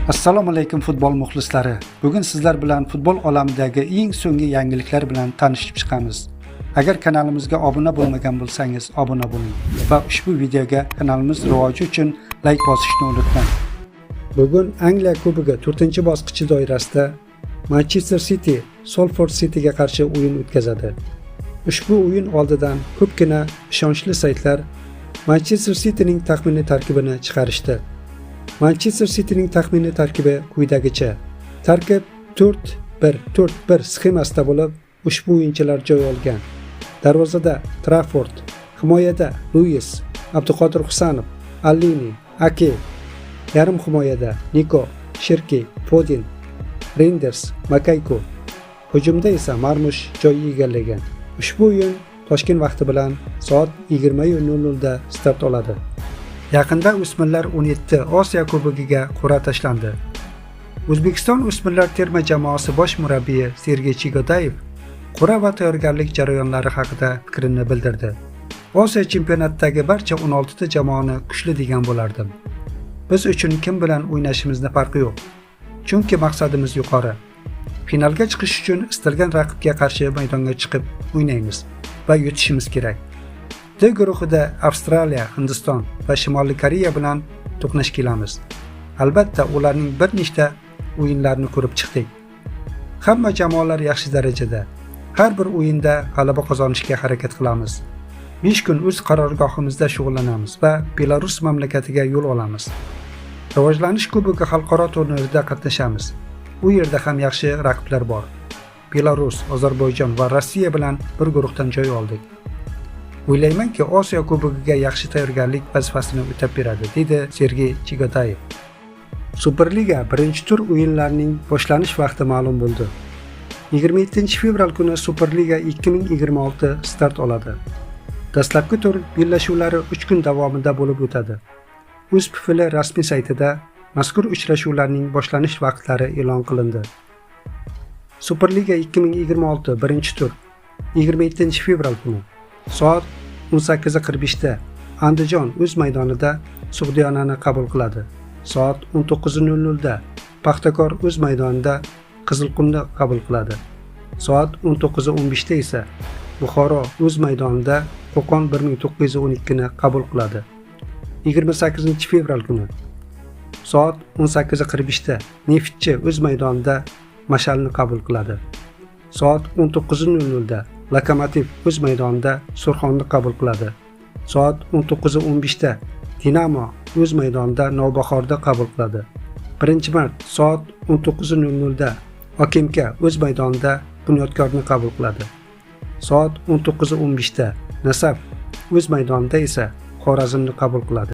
Assalomu alaykum futbol muxlislari. Bugun sizlar bilan futbol olamidagi eng so'nggi yangiliklar bilan tanishib chiqamiz. Agar kanalimizga obuna bo'lmagan bo'lsangiz, obuna bo'ling va ushbu videoga kanalimiz rivoji uchun like bosishni unutmang. Bugun Angliya Kubogi 4-bosqichi doirasida Manchester City Salford Cityga qarshi o'yin o'tkazadi. Ushbu o'yin oldidan ko'pgina ishonchli saytlar Manchester Cityning taxminiy tarkibini chiqarishdi. Manchester Cityning taxminiy tarkibi quyidagicha. Tarkib 4-1-4-1 sxemasida bo'lib, ushbu o'yinchilar joy olgan. Darvozada Trafford, himoyada Luis, Abduqodir Husanov, Allini, Ake, yarim himoyada Niko, Shirki, Fodin, Reinders, Makayko. Hujumda esa Marmush joy egallagan. Ushbu o'yin Toshkent vaqti bilan soat 20:00 da start oladi. Yaqinda o'smirlar 17 Osiyo Kubogiga qur'a tashlandi. O'zbekiston o'smirlar terma jamoasi bosh murabbiyi Sergey Chigodayev qur'a va tayyorgarlik jarayonlari haqida fikrini bildirdi. Osiyo chempionatidagi barcha 16 ta jamoani kuchli degan bo'lardim. Biz uchun kim bilan o'ynashimizning farqi yo'q. Chunki maqsadimiz yuqori. Finalga chiqish uchun istalgan raqibga qarshi maydonga chiqib o'ynaymiz va yutishimiz kerak. D guruhida Avstraliya, Hindiston va Shimoliy Koreya bilan to'qnash kelamiz. Albatta, ularning bir nechta o'yinlarini ko'rib chiqdik. Hamma jamoalar yaxshi darajada. Har bir o'yinda g'alaba qozonishga harakat qilamiz. 5 kun o'z qarorgohimizda shug'ullanamiz va Belarus mamlakatiga yo'l olamiz. Rivojlanish kubogi xalqaro turnirida qatnashamiz. U yerda ham yaxshi raqiblar bor. Belarus, Ozarbayjon va Rossiya bilan bir guruhdan joy oldik. O'ylaymanki, Osiyo Kubogiga yaxshi tayyorgarlik vazifasini o'tab beradi, dedi Sergey Chigodayev. Superliga birinchi tur o'yinlarining boshlanish vaqti ma'lum bo'ldi. 27-fevral kuni Superliga 2026 start oladi. Dastlabki tur bellashuvlari 3 kun davomida bo'lib o'tadi. UzPFL rasmiy saytida mazkur uchrashuvlarning boshlanish vaqtlari e'lon qilindi. Superliga 2026 birinchi tur 27-fevral kuni soat 18:45 da Andijon o'z maydonida Sug'diyonani qabul qiladi. Soat 19:00 da Paxtakor o'z maydonida Qizilqumni qabul qiladi. Soat 19:15 da esa Buxoro o'z maydonida Qo'qon 1912 ni qabul qiladi. 28-fevral kuni soat 18:45 da Neftchi o'z maydonida Mashalni qabul qiladi. Soat 19:00 da Lokomotiv o'z maydonida Surxonni qabul qiladi. Soat 19:15 da Dinamo o'z maydonida Navbahorda qabul qiladi. 1-mart soat 19:00 da Okimka o'z maydonida Bunyodkorni qabul qiladi. Soat 19:15 da Nasaf o'z maydonida esa Xorazmni qabul qiladi.